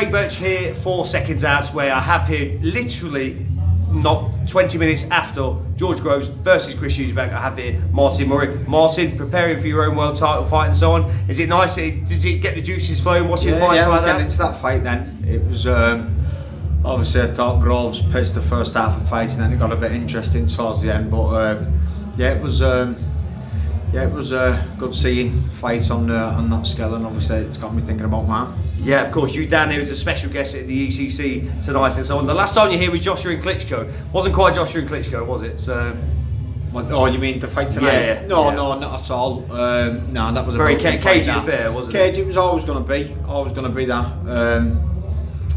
Craig Birch here for Seconds Out, where I have here literally not 20 minutes after George Groves versus Chris Eubank. I have here Martin Murray. Martin, preparing for your own world title fight and so on. Is it nice? Did you get the juices flowing watching fights I was like getting that? into that fight then. It was obviously I thought Groves pissed the first half of the fight and then it got a bit interesting towards the end. But it was good seeing fight on that scale, and obviously it's got me thinking about mine. Yeah, of course. You down here as a special guest at the ECC tonight and so on. The last time you were here was Joshua and Klitschko. Wasn't quite Joshua and Klitschko, was it? So. What, oh, you mean the fight tonight? Yeah, no, not at all. No, that was a very cagey affair, wasn't it? It was always going to be that.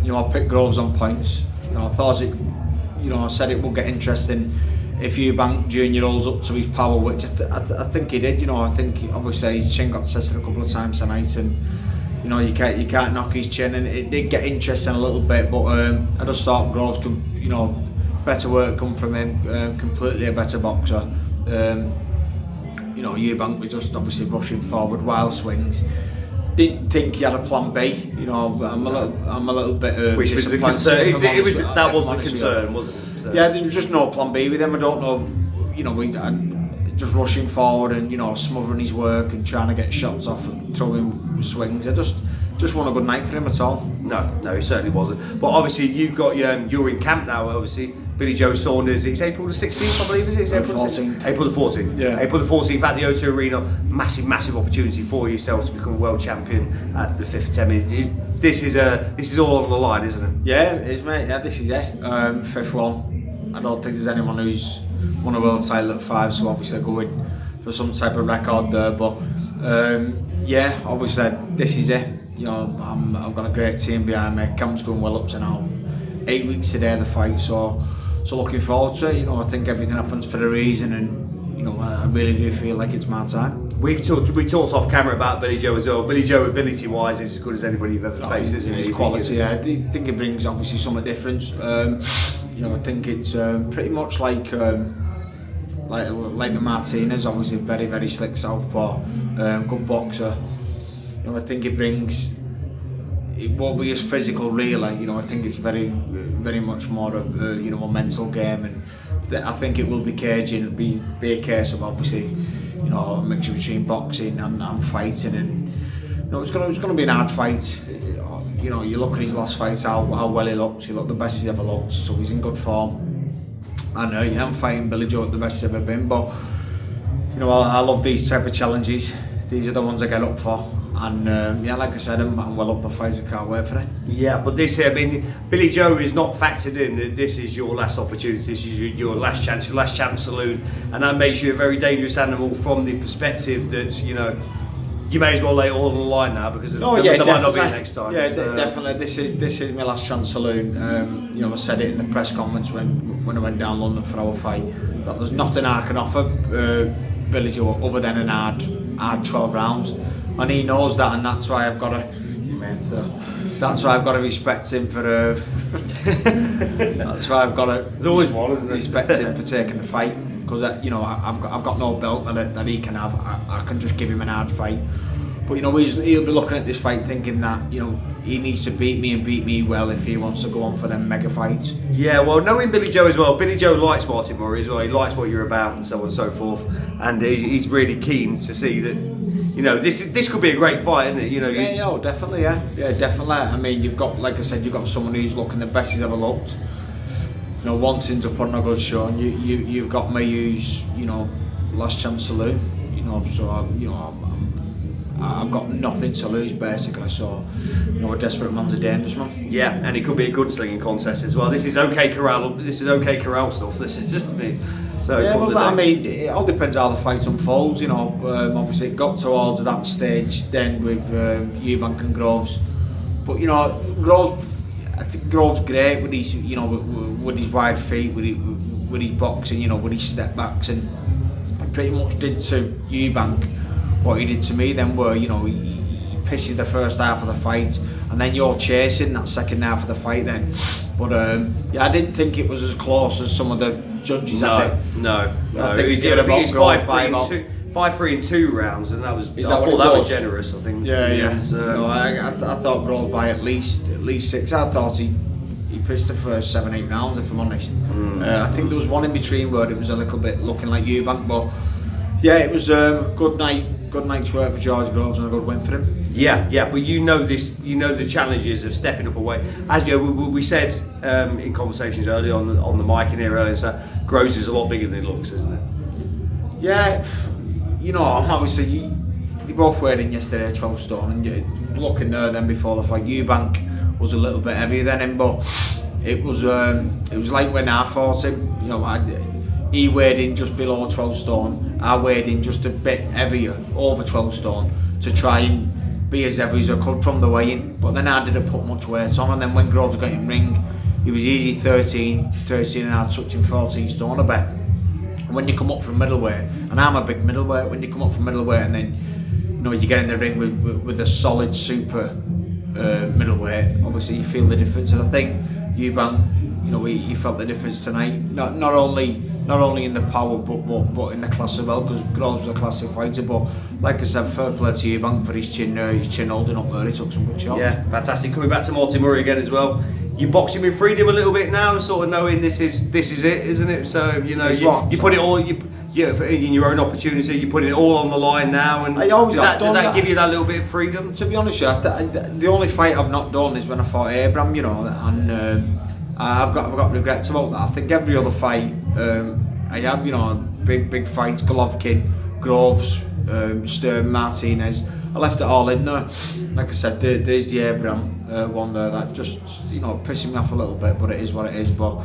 I picked Groves on points. I thought I said it would get interesting if Eubank Jnr holds up to his power, which I think he did. I think obviously his chin got tested a couple of times tonight, and you can't knock his chin, and it did get interesting a little bit. But I just thought Groves, better work come from him. Completely a better boxer. Eubank was just obviously rushing forward, wild swings. Didn't think he had a plan B. I'm a little bit. Which was the concern. That was the concern, wasn't it? So. Yeah, there was just no plan B with him. I don't know. Just rushing forward and smothering his work and trying to get shots off and throwing swings. I just want a good night for him at all. No, he certainly wasn't. But obviously you've got you're in camp now. Obviously, Billy Joe Saunders. It's April the 16th, I believe. Is it? It's April 14th. April the 14th. Yeah. April the 14th at the O2 Arena. Massive opportunity for yourself to become world champion at the 5th 10 minutes. This is all on the line, isn't it? Yeah, it is, mate. Yeah, this is it. 5th one. I don't think there's anyone who's won a world title at 5, so obviously going for some type of record there. But obviously this is it. I've got a great team behind me. Camp's going well up to now. 8 weeks today the fight, so looking forward to it. I think everything happens for a reason, and I really do feel like it's my time. We talked off camera about Billy Joe as well. Billy Joe, ability wise, is as good as anybody you've ever faced, isn't he? His quality, I think it brings obviously something different. I think it's pretty much like the Martinez, obviously very slick southpaw, good boxer. I think it brings. It won't be as physical, really. I think it's very much more a a mental game, and I think it will be cagey. It'll be a case of obviously a mixture between boxing and fighting, and it's going to be an hard fight. You look at his last fights, how well he looked. He looked the best he's ever looked, so he's in good form. I know I'm fighting Billy Joe at the best he's ever been, but I love these type of challenges. These are the ones I get up for. And like I said, I'm well up the fight. I can't wait for it. Yeah, but Billy Joe is not factored in. This is your last opportunity. This is your last chance, your last chance saloon, and that makes you a very dangerous animal from the perspective that you may as well lay it all on the line now, because there might not be next time. Yeah, definitely. This is my last chance saloon. I said it in the press conference when I went down London for our fight, that there's nothing I can offer Billy Joe other than an hard 12 rounds. And he knows that, and that's why I've got to respect him for. That's why I've got to. There's always one, isn't there? Respect him for taking the fight, because I've got no belt that he can have. I can just give him an hard fight, but he'll be looking at this fight thinking that he needs to beat me and beat me well if he wants to go on for them mega fights. Yeah, well, knowing Billy Joe as well, Billy Joe likes Martin Murray as well. He likes what you're about and so on and so forth, and he's really keen to see that. This could be a great fight, isn't it? Definitely, yeah, definitely. I mean, you've got, like I said, you've got someone who's looking the best he's ever looked. Wanting to put on a good show, and you've got me who's last chance saloon. So I've got nothing to lose basically. So a desperate man's a dangerous man. Yeah, and it could be a good slinging contest as well. This is OK Corral stuff. This is just. So it all depends how the fight unfolds. Obviously it got towards that stage then with Eubank and Groves, but I think Groves great with his with his wide feet, with his boxing, with his step backs, and pretty much did to Eubank what he did to me. Then where he pisses the first half of the fight, and then you're chasing that second half of the fight then. But I didn't think it was as close as some of the judges had it. No. I think he did about 5-3 5-3 in 2 rounds, and that was. Is I that thought what it that was was? generous. I think. Yeah, yeah. And, No, I thought Groves by at least 6. I thought he pitched the first 7-8 rounds, if I'm honest. I think there was one in between where it was a little bit looking like Eubank, but yeah, it was a good night's work for George Groves and a good win for him. Yeah, but you know the challenges of stepping up away. As you know, we said in conversations earlier on the mic in here earlier, so Groves is a lot bigger than he looks, isn't it? Yeah, you know, obviously they both weighed in yesterday, 12 stone, and you're looking there then before the fight. Eubank was a little bit heavier than him, but it was like when I fought him. You know, he weighed in just below 12 stone. I weighed in just a bit heavier, over 12 stone, to try and be as heavy as I could from the weigh-in. But then I didn't put much weight on, and then when Groves got in ring, he was easy 13, and I touching 14 stone a bit. And when you come up from middleweight, and I'm a big middleweight, when you come up from middleweight and then, you know, you get in the ring with a solid super middleweight, obviously you feel the difference. And I think Eubank, you know, he felt the difference tonight. Not only in the power, but in the class as well, because Groves was a classic fighter. But like I said, fair play to Eubank for his chin holding up there. He took some good shots. Yeah, fantastic. Coming back to Martin Murray again as well. You boxing with freedom a little bit now, sort of knowing this is it, isn't it? So you know you put it all in your own opportunity. You're putting it all on the line now, and does that give you that little bit of freedom? To be honest, the only fight I've not done is when I fought Abraham, you know, and I've got regrets about that. I think every other fight I have, you know, big fights, Golovkin, Groves, Stern, Martinez. I left it all in there. Like I said, there's the Abraham one there that just, you know, pissing me off a little bit, but it is what it is. But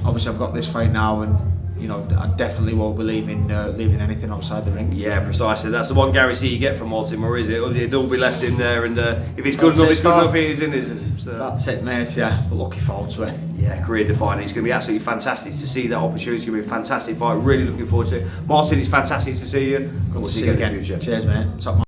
obviously I've got this fight now, and you know, I definitely won't be leaving anything outside the ring. Yeah, precisely. That's the one guarantee you get from Martin Murray, is it? It'll be left in there, and if it's good enough, it's good enough. It isn't, isn't it? So. That's it, mate. Yeah, but looking forward to it. Yeah, career defining. It's going to be absolutely fantastic to see that opportunity. It's going to be a fantastic fight. Really looking forward to it. Martin, it's fantastic to see you. Good to see you again. In the future. Cheers, mate. Top man.